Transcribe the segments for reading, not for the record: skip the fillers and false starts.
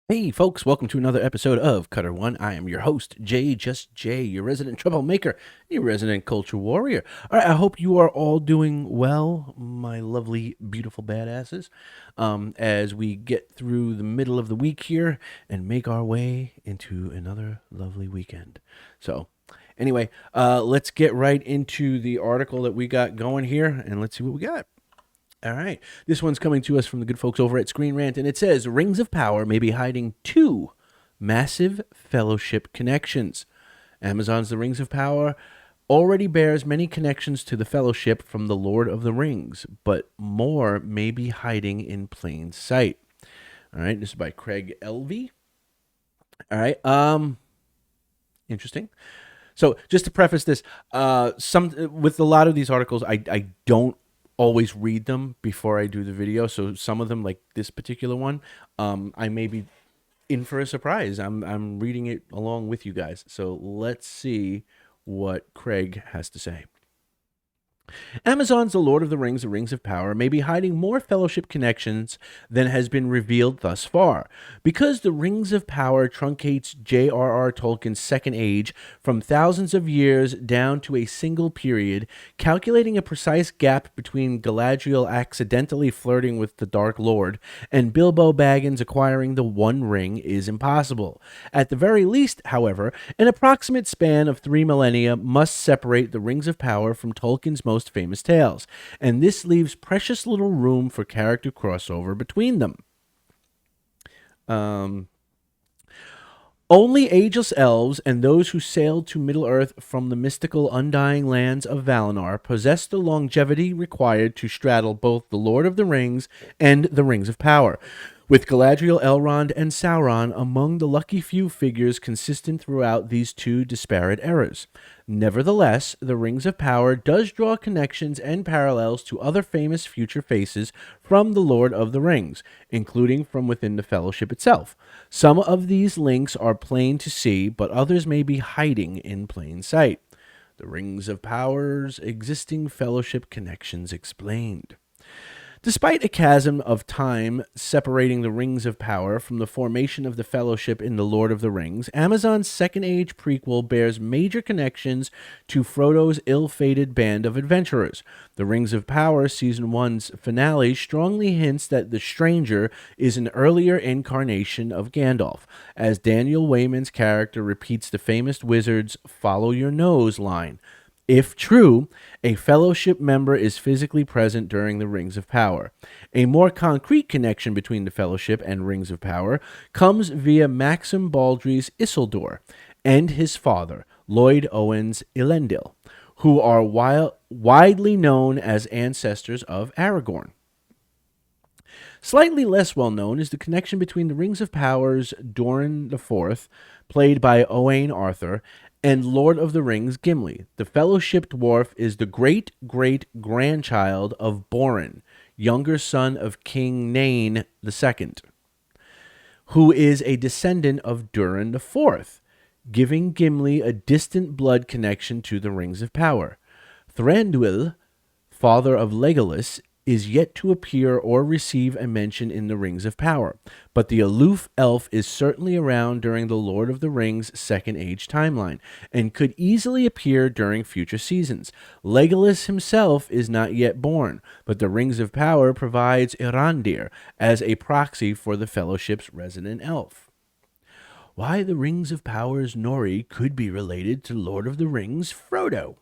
Hey folks, welcome to another episode of Cutter One. I am your host, Jay, just Jay, your resident troublemaker, your resident culture warrior. All right, I hope you are all doing well, my lovely, beautiful badasses, as we get through the middle of the week here and make our way into another lovely weekend. So, anyway, let's get right into the article that we got going here and let's see what we got. All right. This one's coming to us from the good folks over at Screen Rant, and it says Rings of Power may be hiding two massive fellowship connections. Amazon's The Rings of Power already bears many connections to the fellowship from the Lord of the Rings, but more may be hiding in plain sight. All right. This is by Craig Elvey. All right. Interesting. So just to preface this, some with a lot of these articles, I don't always read them before I do the video. So some of them, like this particular one, I may be in for a surprise. I'm reading it along with you guys. So let's see what Craig has to say. Amazon's The Lord of the Rings, The Rings of Power may be hiding more fellowship connections than has been revealed thus far. Because The Rings of Power truncates J.R.R. Tolkien's Second Age from thousands of years down to a single period, calculating a precise gap between Galadriel accidentally flirting with the Dark Lord and Bilbo Baggins acquiring the One Ring is impossible. At the very least, however, an approximate span of 3 millennia must separate The Rings of Power from Tolkien's most famous tales, and this leaves precious little room for character crossover between them. Only ageless elves and those who sailed to Middle-earth from the mystical undying lands of Valinor possess the longevity required to straddle both the Lord of the Rings and the Rings of Power, with Galadriel, Elrond, and Sauron among the lucky few figures consistent throughout these two disparate eras. Nevertheless, the Rings of Power does draw connections and parallels to other famous future faces from the Lord of the Rings, including from within the Fellowship itself. Some of these links are plain to see, but others may be hiding in plain sight. The Rings of Power's existing Fellowship connections explained. Despite a chasm of time separating the Rings of Power from the formation of the Fellowship in The Lord of the Rings, Amazon's Second Age prequel bears major connections to Frodo's ill-fated band of adventurers. The Rings of Power Season 1's finale strongly hints that the Stranger is an earlier incarnation of Gandalf, as Daniel Wayman's character repeats the famous wizard's "follow your nose" line. If true, a Fellowship member is physically present during the Rings of Power. A more concrete connection between the Fellowship and Rings of Power comes via Maxim Baldry's Isildur and his father, Lloyd Owen's Elendil, who are widely known as ancestors of Aragorn. Slightly less well known is the connection between the Rings of Power's Doran IV, played by Owain Arthur, and Lord of the Rings Gimli. The Fellowship dwarf is the great-great-grandchild of Borin, younger son of King Nain II, who is a descendant of Durin IV, giving Gimli a distant blood connection to the Rings of Power. Thranduil, father of Legolas, is yet to appear or receive a mention in the Rings of Power, but the aloof elf is certainly around during the Lord of the Rings Second Age timeline, and could easily appear during future seasons. Legolas himself is not yet born, but the Rings of Power provides Irandir as a proxy for the Fellowship's resident elf. Why the Rings of Power's Nori could be related to Lord of the Rings Frodo.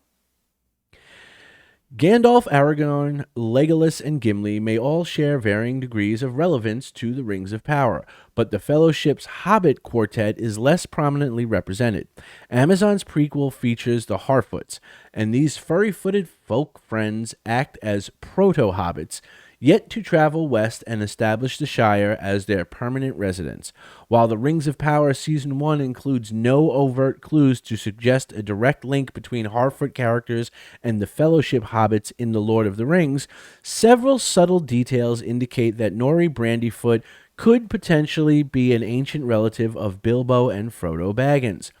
Gandalf, Aragorn, Legolas, and Gimli may all share varying degrees of relevance to the Rings of Power, but the Fellowship's Hobbit quartet is less prominently represented. Amazon's prequel features the Harfoots, and these furry-footed folk friends act as proto-hobbits, yet to travel west and establish the Shire as their permanent residence. While The Rings of Power Season 1 includes no overt clues to suggest a direct link between Harfoot characters and the Fellowship hobbits in The Lord of the Rings, several subtle details indicate that Nori Brandyfoot could potentially be an ancient relative of Bilbo and Frodo Baggins.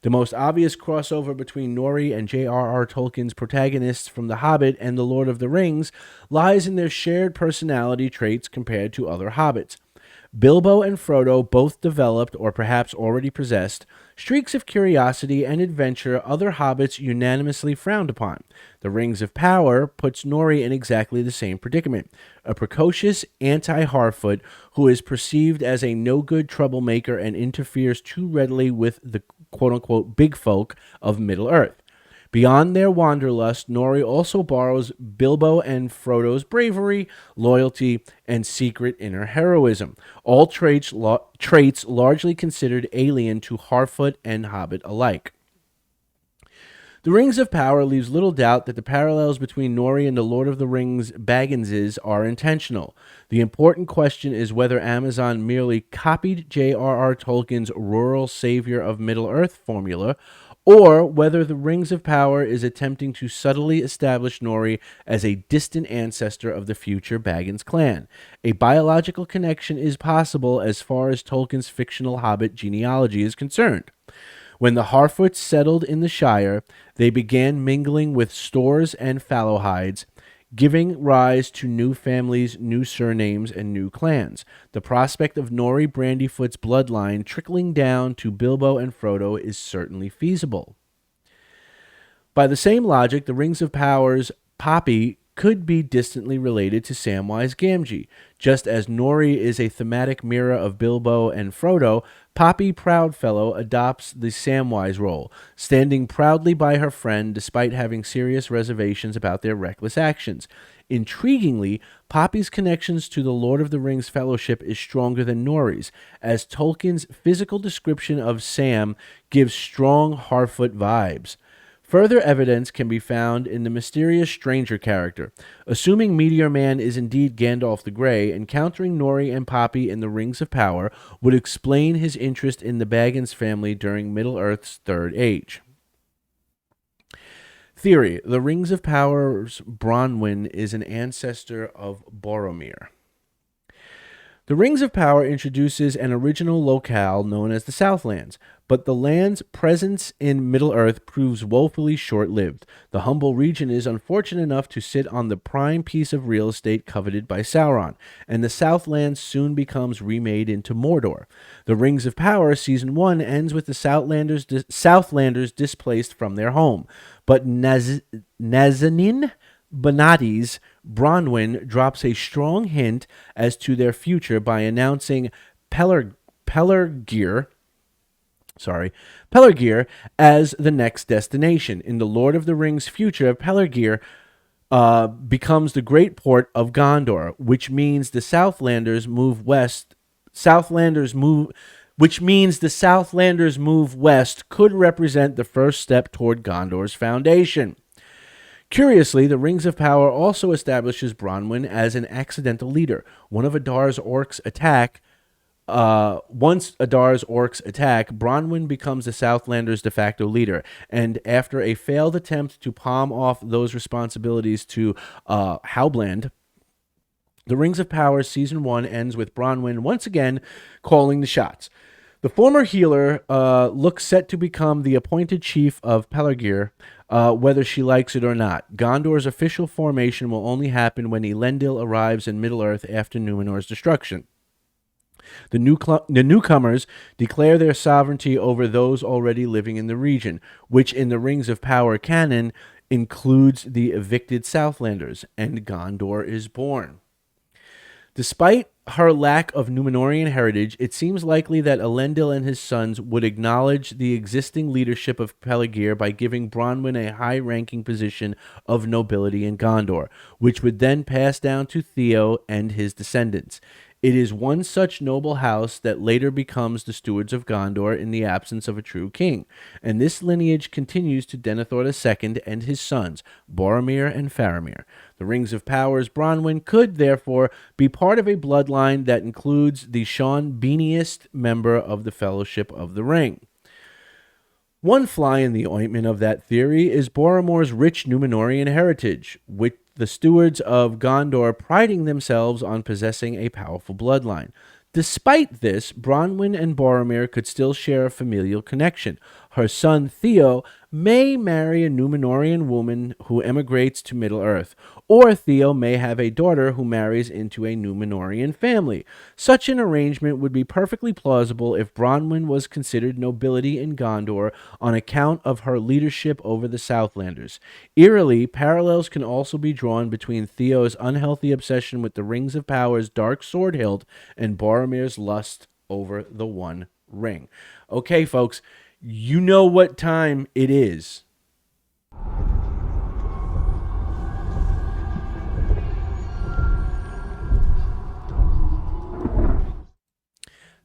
The most obvious crossover between Nori and J.R.R. Tolkien's protagonists from The Hobbit and The Lord of the Rings lies in their shared personality traits compared to other hobbits. Bilbo and Frodo both developed, or perhaps already possessed, streaks of curiosity and adventure other hobbits unanimously frowned upon. The Rings of Power puts Nori in exactly the same predicament, a precocious anti-Harfoot who is perceived as a no-good troublemaker and interferes too readily with the quote-unquote big folk of Middle-earth. Beyond their wanderlust, Nori also borrows Bilbo and Frodo's bravery, loyalty, and secret inner heroism, all traits largely considered alien to Harfoot and Hobbit alike. The Rings of Power leaves little doubt that the parallels between Nori and the Lord of the Rings Bagginses are intentional. The important question is whether Amazon merely copied J.R.R. Tolkien's rural savior of Middle-earth formula, or whether the Rings of Power is attempting to subtly establish Nori as a distant ancestor of the future Baggins clan. A biological connection is possible as far as Tolkien's fictional Hobbit genealogy is concerned. When the Harfoots settled in the Shire, they began mingling with Stores and Fallowhides, giving rise to new families, new surnames, and new clans. The prospect of Nori Brandyfoot's bloodline trickling down to Bilbo and Frodo is certainly feasible. By the same logic, the Rings of Power's Poppy could be distantly related to Samwise Gamgee. Just as Nori is a thematic mirror of Bilbo and Frodo, Poppy Proudfellow adopts the Samwise role, standing proudly by her friend despite having serious reservations about their reckless actions. Intriguingly, Poppy's connections to the Lord of the Rings Fellowship is stronger than Nori's, as Tolkien's physical description of Sam gives strong Harfoot vibes. Further evidence can be found in the mysterious stranger character. Assuming Meteor Man is indeed Gandalf the Grey, encountering Nori and Poppy in the Rings of Power would explain his interest in the Baggins family during Middle-earth's Third Age. Theory: the Rings of Power's Bronwyn is an ancestor of Boromir. The Rings of Power introduces an original locale known as the Southlands, but the land's presence in Middle-earth proves woefully short-lived. The humble region is unfortunate enough to sit on the prime piece of real estate coveted by Sauron, and the Southlands soon becomes remade into Mordor. The Rings of Power Season 1 ends with the Southlanders displaced from their home, but Nazanin Bonati's Bronwyn drops a strong hint as to their future by announcing Pelargir as the next destination. In the Lord of the Rings future, Pelargir becomes the great port of Gondor, which means the Southlanders move west. Which means the Southlanders move west could represent the first step toward Gondor's foundation. Curiously, the Rings of Power also establishes Bronwyn as an accidental leader. Once Adar's orcs attack, Bronwyn becomes the Southlanders' de facto leader, and after a failed attempt to palm off those responsibilities to Halbrand, the Rings of Power Season 1 ends with Bronwyn once again calling the shots. The former healer looks set to become the appointed chief of Pelargir, whether she likes it or not. Gondor's official formation will only happen when Elendil arrives in Middle-earth after Numenor's destruction. The newcomers declare their sovereignty over those already living in the region, which in the Rings of Power canon includes the evicted Southlanders, and Gondor is born. Despite her lack of Númenórean heritage, it seems likely that Elendil and his sons would acknowledge the existing leadership of Pelargir by giving Bronwyn a high-ranking position of nobility in Gondor, which would then pass down to Theo and his descendants. It is one such noble house that later becomes the stewards of Gondor in the absence of a true king, and this lineage continues to Denethor II and his sons, Boromir and Faramir. The Rings of Power's Bronwyn could, therefore, be part of a bloodline that includes the Sean Beaniest member of the Fellowship of the Ring. One fly in the ointment of that theory is Boromir's rich Númenórean heritage, with the stewards of Gondor priding themselves on possessing a powerful bloodline. Despite this, Bronwyn and Boromir could still share a familial connection. Her son Theo may marry a Numenorian woman who emigrates to Middle-earth, or Theo may have a daughter who marries into a Numenorian family. Such an arrangement would be perfectly plausible if Bronwyn was considered nobility in Gondor on account of her leadership over the Southlanders. Eerily, parallels can also be drawn between Theo's unhealthy obsession with the Rings of Power's dark sword hilt and Boromir's lust over the One Ring. Okay, folks, you know what time it is.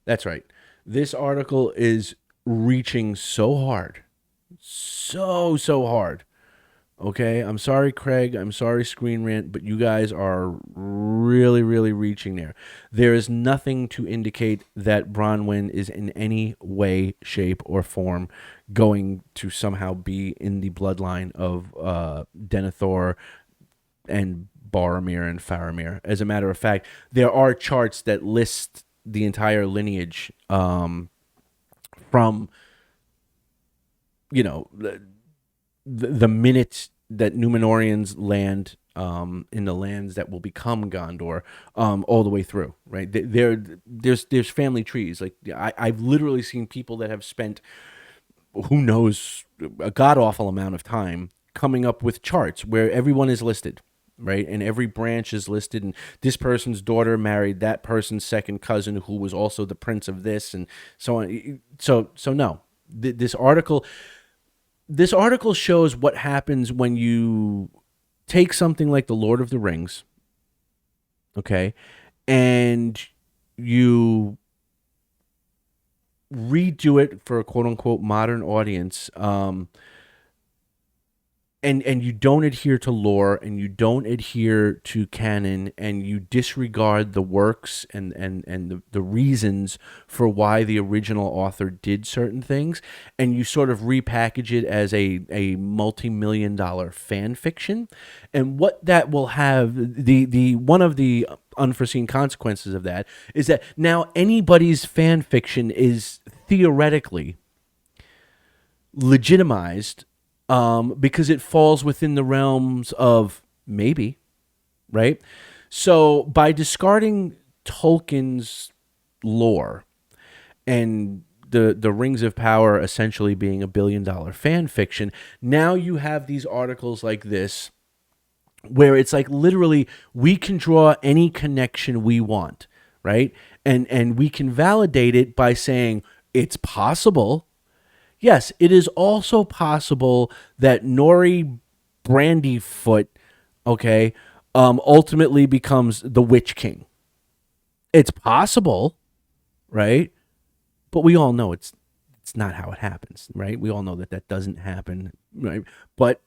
That's right. This article is reaching so hard. So hard. Okay, I'm sorry, Craig. I'm sorry, Screen Rant, but you guys are really reaching there. There is nothing to indicate that Bronwyn is in any way, shape, or form going to somehow be in the bloodline of Denethor and Boromir and Faramir. As a matter of fact, there are charts that list the entire lineage from, you know, the minute that Numenorians land in the lands that will become Gondor, all the way through, right? There's family trees. Like I've literally seen people that have spent who knows a god awful amount of time coming up with charts where everyone is listed, right? And every branch is listed, and this person's daughter married that person's second cousin, who was also the prince of this, and so on. So no, this article. This article shows what happens when you take something like The Lord of the Rings, okay, and you redo it for a quote unquote modern audience, and you don't adhere to lore, and you don't adhere to canon, and you disregard the works and the reasons for why the original author did certain things, and you sort of repackage it as a multi-million-dollar fan fiction. And what that will have, the one of the unforeseen consequences of that is that now anybody's fan fiction is theoretically legitimized, because it falls within the realms of maybe, right? So by discarding Tolkien's lore and the Rings of Power essentially being $1 billion fan fiction, now you have these articles like this where it's like literally we can draw any connection we want, right? And we can validate it by saying it's possible. Yes, it is also possible that Nori Brandyfoot, okay, ultimately becomes the Witch King. It's possible, right? But we all know it's not how it happens, right? We all know that that doesn't happen, right? But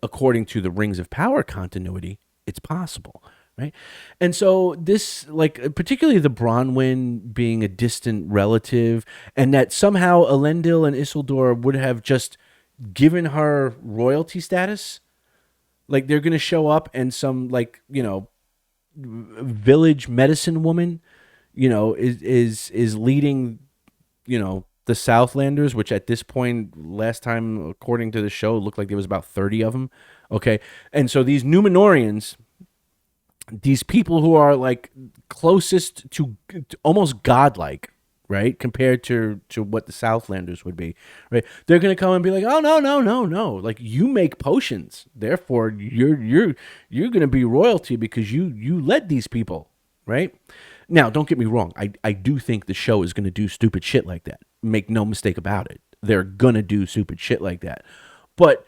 according to the Rings of Power continuity, it's possible, right? And so this, like, particularly the Bronwyn being a distant relative, and that somehow Elendil and Isildur would have just given her royalty status. Like, they're going to show up and some, like, you know, village medicine woman, you know, is leading, you know, the Southlanders, which at this point, last time, according to the show, looked like there was about 30 of them. Okay. And so these Numenorians, these people who are like closest to almost godlike, right, compared to what the Southlanders would be, right? They're gonna come and be like, oh no, like you make potions, therefore you're gonna be royalty because you led these people, right? Now, don't get me wrong, I do think the show is gonna do stupid shit like that. Make no mistake about it, they're gonna do stupid shit like that, but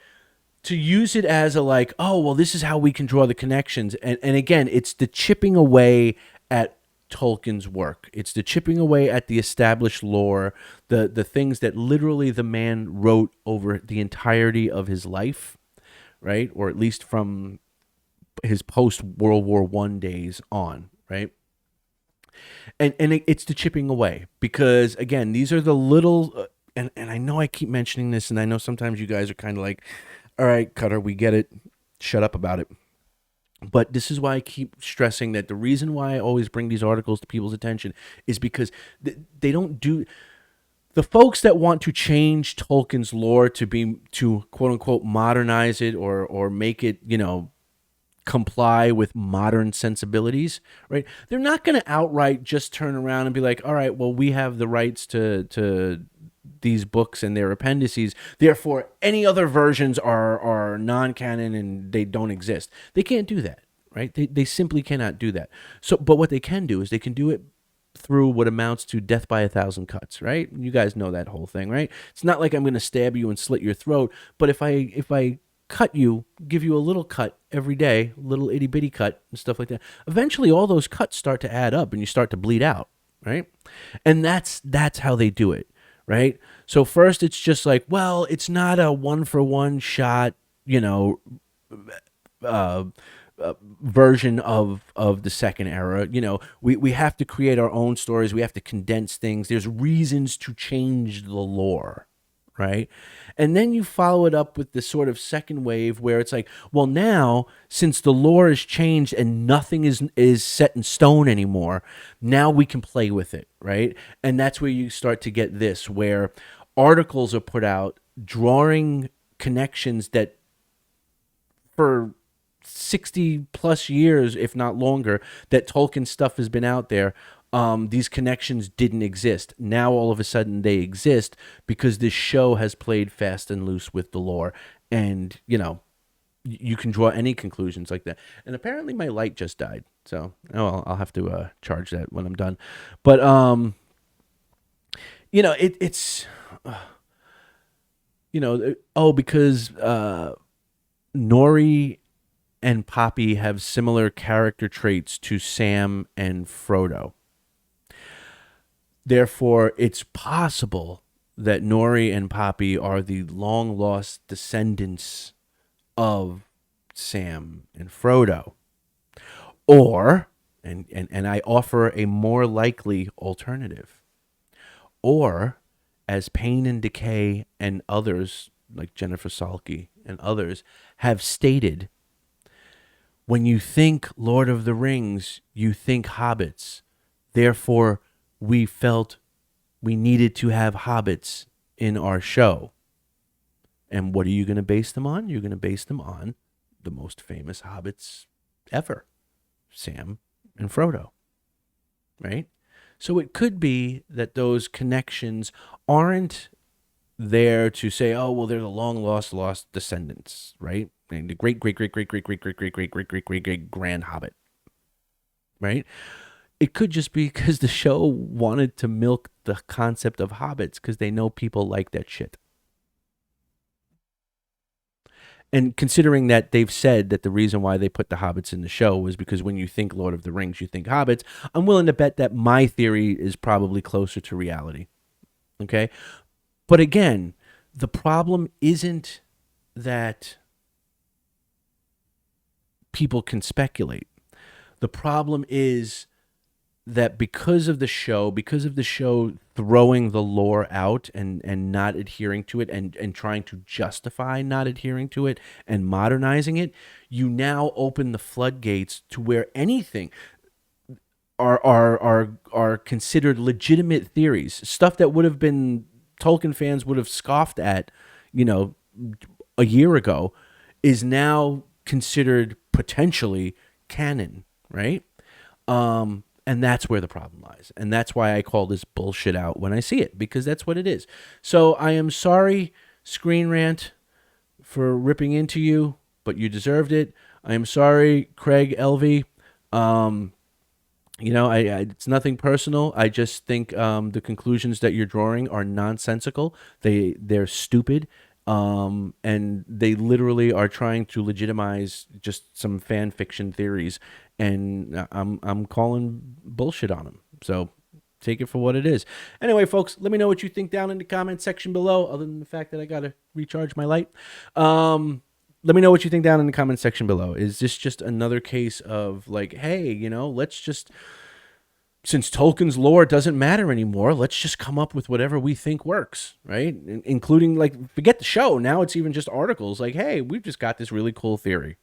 to use it as a like, oh, well, this is how we can draw the connections. And again, it's the chipping away at Tolkien's work. It's the chipping away at the established lore, the things that literally the man wrote over the entirety of his life, right? Or at least from his post-World War I days on, right? And it's the chipping away because, again, these are the little... and I know I keep mentioning this, and I know sometimes you guys are kind of like, all right, Cutter, we get it. Shut up about it. But this is why I keep stressing that the reason why I always bring these articles to people's attention is because they don't do... The folks that want to change Tolkien's lore to quote unquote modernize it or make it, comply with modern sensibilities, right? They're not going to outright just turn around and be like, all right, well, we have the rights to these books and their appendices. Therefore, any other versions are non-canon and they don't exist. They can't do that, right? They simply cannot do that. So, but what they can do is they can do it through what amounts to death by 1,000 cuts, right? You guys know that whole thing, right? It's not like I'm going to stab you and slit your throat, but if I cut you, give you a little cut every day, little itty bitty cut and stuff like that, eventually all those cuts start to add up and you start to bleed out, right? And that's how they do it, right? So first it's just like, well, it's not a one for one shot, uh, version of the second era. We have to create our own stories. We have to condense things. There's reasons to change the lore, right? And then you follow it up with this sort of second wave where it's like, well, now since the lore has changed and nothing is set in stone anymore, now we can play with it, right? And that's where you start to get this, where articles are put out drawing connections that for 60 plus years, if not longer, that Tolkien stuff has been out there. These connections didn't exist. Now all of a sudden they exist because this show has played fast and loose with the lore, and you can draw any conclusions like that. And apparently my light just died, so I'll have to charge that when I'm done. But it's because Nori and Poppy have similar character traits to Sam and Frodo. Therefore, it's possible that Nori and Poppy are the long lost descendants of Sam and Frodo. Or, and I offer a more likely alternative, or as Pain and Decay and others, like Jennifer Salke and others, have stated, when you think Lord of the Rings, you think hobbits. Therefore, we felt we needed to have hobbits in our show. And what are you going to base them on? You're going to base them on the most famous hobbits ever, Sam and Frodo, right? So it could be that those connections aren't there to say, oh, well, they're the long lost descendants, right? And the great grand hobbit, right? It could just be because the show wanted to milk the concept of hobbits because they know people like that shit. And considering that they've said that the reason why they put the hobbits in the show was because when you think Lord of the Rings, you think hobbits, I'm willing to bet that my theory is probably closer to reality. Okay? But again, the problem isn't that people can speculate. The problem is that because of the show throwing the lore out and not adhering to it and trying to justify not adhering to it and modernizing it, you now open the floodgates to where anything are considered legitimate theories, stuff that would have been Tolkien fans would have scoffed at, a year ago, is now considered potentially canon, right? And that's where the problem lies. And that's why I call this bullshit out when I see it, because that's what it is. So I am sorry, Screen Rant, for ripping into you, but you deserved it. I am sorry, Craig Elvey. It's nothing personal. I just think the conclusions that you're drawing are nonsensical. They're stupid. And they literally are trying to legitimize just some fan fiction theories, and I'm calling bullshit on them. So take it for what it is. Anyway, folks, let me know what you think down in the comment section below, other than the fact that I got to recharge my light. Let me know what you think down in the comment section below. Is this just another case of like, hey, let's just, since Tolkien's lore doesn't matter anymore, let's just come up with whatever we think works, right? Including, like, forget the show. Now it's even just articles like, hey, we've just got this really cool theory.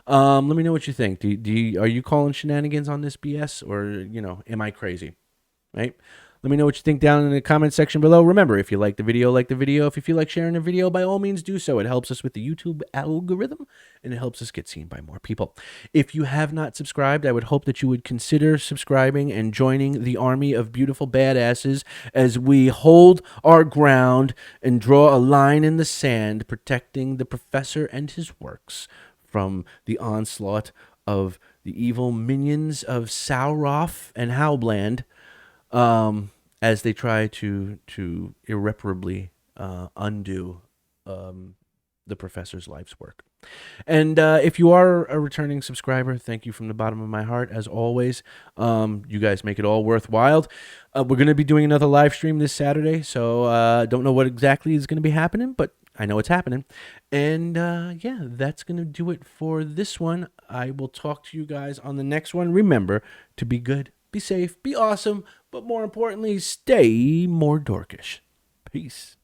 Let me know what you think. Are you calling shenanigans on this BS, or, am I crazy, right? Let me know what you think down in the comment section below. Remember, if you like the video, like the video. If you feel like sharing the video, by all means do so. It helps us with the YouTube algorithm, and it helps us get seen by more people. If you have not subscribed, I would hope that you would consider subscribing and joining the army of beautiful badasses as we hold our ground and draw a line in the sand, protecting the professor and his works from the onslaught of the evil minions of Sauroff and Howlbland, as they try to irreparably undo the professor's life's work. And if you are a returning subscriber, thank you from the bottom of my heart, as always. You guys make it all worthwhile. We're going to be doing another live stream this Saturday, so don't know what exactly is going to be happening, but I know it's happening. And yeah, that's going to do it for this one. I will talk to you guys on the next one. Remember to be good, be safe, be awesome, but more importantly, stay more dorkish. Peace.